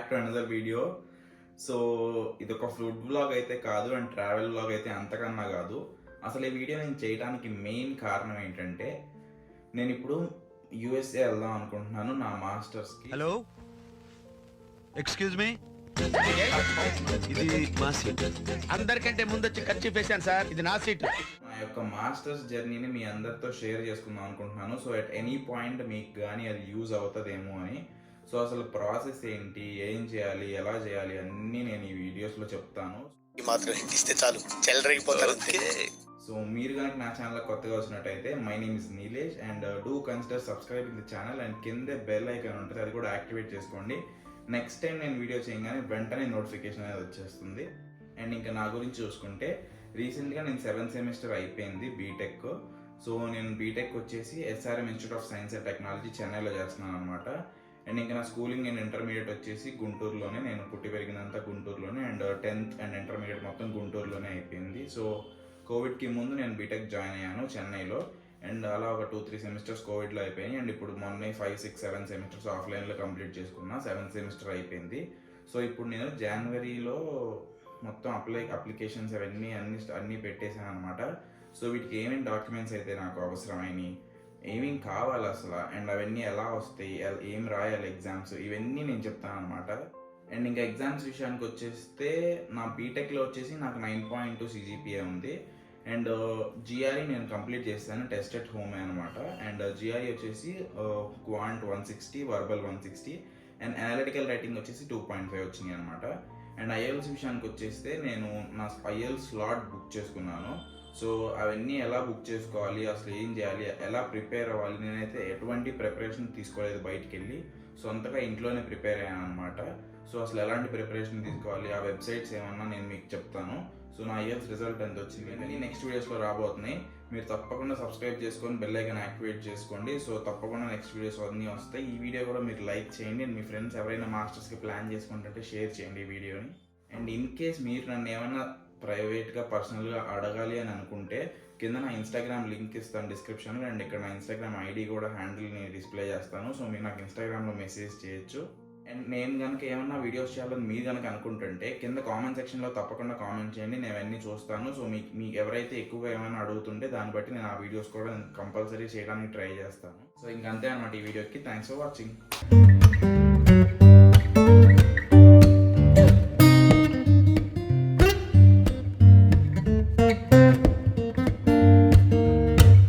Back to another video. So ఇది ఒక food vlog అయితే కాదు అండ్ ట్రావెల్ వ్లాగ్ అయితే అంతకన్నా కాదు. అసలు ఈ వీడియో నేను చేయడానికి మెయిన్ కారణం ఏంటంటే నేను ఇప్పుడు యూఎస్ఏ వెళ్దాం అనుకుంటున్నాను నా మాస్టర్స్కి. హలో, ఎక్స్క్యూజ్ మీ, ఇది మా సీట్. అందరికంటే ముందొచ్చి ఖర్చు వేశాను సార్, ఇది నా సీట్. నా యొక్క మాస్టర్స్ జర్నీని మీ అందరితో షేర్ చేసుకుందాం అనుకుంటున్నాను. సో ఎట్ ఎనీ పాయింట్ మీకు కానీ అది యూజ్ అవుతుందేమో అని. సో అసలు ప్రాసెస్ ఏంటి, ఏం చేయాలి, ఎలా చేయాలి అన్నీ నేను ఈ వీడియోస్లో చెప్తాను. ఈ మాత్రం ఇస్తే చాలు చెల్లరగిపోతారు. సో మీరు కనుక నా ఛానల్ కొత్తగా వచ్చినట్టయితే my name is Nilesh and do consider subscribing the channel and కింద బెల్ ఐకాన్ ఉంటుంది, అది కూడా యాక్టివేట్ చేసుకోండి. నెక్స్ట్ టైం నేను వీడియో చేయగానే వెంటనే నోటిఫికేషన్ అనేది వచ్చేస్తుంది. అండ్ ఇంకా నా గురించి చూసుకుంటే రీసెంట్గా నేను 7th సెమిస్టర్ అయిపోయింది బీటెక్. సో నేను బీటెక్ వచ్చేసి SRM institute of science and technology చెన్నైలో చేస్తున్నాను అనమాట. అండ్ ఇంకా నా స్కూలింగ్ అండ్ ఇంటర్మీడియట్ వచ్చేసి గుంటూరులోనే, నేను పుట్టి పెరిగినంత గుంటూరులోనే. అండ్ 10th అండ్ ఇంటర్మీడియట్ మొత్తం గుంటూరులోనే అయిపోయింది. సో కోవిడ్కి ముందు నేను బీటెక్ జాయిన్ అయ్యాను చెన్నైలో. అండ్ అలా ఒక 2-3 సెమిస్టర్స్ కోవిడ్లో అయిపోయాయి. అండ్ ఇప్పుడు మొన్న 5, 6, 7 సెమిస్టర్స్ ఆఫ్లైన్లో కంప్లీట్ చేసుకున్నా. 7th సెమిస్టర్ అయిపోయింది. సో ఇప్పుడు నేను జనవరిలో మొత్తం అప్లికేషన్స్ అన్నీ పెట్టేశాను అనమాట. సో వీటికి ఏమేమి డాక్యుమెంట్స్ అయితే నాకు అవసరమైనవి, ఏమేమి కావాలి అసలు, అండ్ అవన్నీ ఎలా వస్తాయి, ఏం రాయాలి ఎగ్జామ్స్, ఇవన్నీ నేను చెప్తాను అనమాట. అండ్ ఇంకా ఎగ్జామ్స్ విషయానికి వచ్చేస్తే నా బీటెక్లో వచ్చేసి నాకు 9.2 CGPA ఉంది. అండ్ జిఆర్ఈ నేను కంప్లీట్ చేస్తాను, టెస్ట్ ఎట్ హోమ్ అనమాట. అండ్ జిఆర్ఈ వచ్చేసి quant 160, verbal 160 and analytical writing వచ్చేసి 2.5 వచ్చినాయి అనమాట. అండ్ IELTS విషయానికి వచ్చేస్తే నేను నా IELTS స్లాట్ బుక్ చేసుకున్నాను. సో అవన్నీ ఎలా బుక్ చేసుకోవాలి, అసలు ఏం చేయాలి, ఎలా ప్రిపేర్ అవ్వాలి, నేనైతే ఎటువంటి ప్రిపరేషన్ తీసుకోలేదు బయటికి వెళ్ళి, సొంతగా ఇంట్లోనే ప్రిపేర్ అయ్యాను అనమాట. సో అసలు ఎలాంటి ప్రిపరేషన్ తీసుకోవాలి, ఆ వెబ్సైట్స్ ఏమన్నా నేను మీకు చెప్తాను. సో నా IELTS రిజల్ట్ ఎంత వచ్చింది అని నెక్స్ట్ వీడియోస్లో రాబోతున్నాయి. మీరు తప్పకుండా సబ్స్క్రైబ్ చేసుకొని బెల్ ఐకాన్ యాక్టివేట్ చేసుకోండి. సో తప్పకుండా నెక్స్ట్ వీడియోస్ అన్నీ వస్తాయి. ఈ వీడియో కూడా మీరు లైక్ చేయండి. అండ్ మీ ఫ్రెండ్స్ ఎవరైనా మాస్టర్స్కి ప్లాన్ చేసుకుంటుంటే షేర్ చేయండి ఈ వీడియోని. అండ్ ఇన్ కేస్ మీరు నన్ను ఏమైనా ప్రైవేట్గా పర్సనల్గా అడగాలి అని అనుకుంటే కింద నా ఇన్స్టాగ్రామ్ లింక్ ఇస్తాను డిస్క్రిప్షన్లో. అండ్ ఇక్కడ నా ఇన్స్టాగ్రామ్ ID కూడా హ్యాండిల్ని డిస్ప్లే చేస్తాను. సో మీరు నాకు ఇన్స్టాగ్రామ్లో మెసేజ్ చేయొచ్చు. అండ్ నేను కనుక ఏమన్నా వీడియోస్ చేయాలని మీరు కనుక అనుకుంటుంటే కింద కామెంట్ సెక్షన్లో తప్పకుండా కామెంట్ చేయండి, నేను అవన్నీ చూస్తాను. సో మీకు ఎవరైతే ఎక్కువగా ఏమైనా అడుగుతుంటే దాన్ని బట్టి నేను ఆ వీడియోస్ కూడా కంపల్సరీ చేయడానికి ట్రై చేస్తాను. సో ఇంకంతే అనమాట ఈ వీడియోకి. Thanks for watching.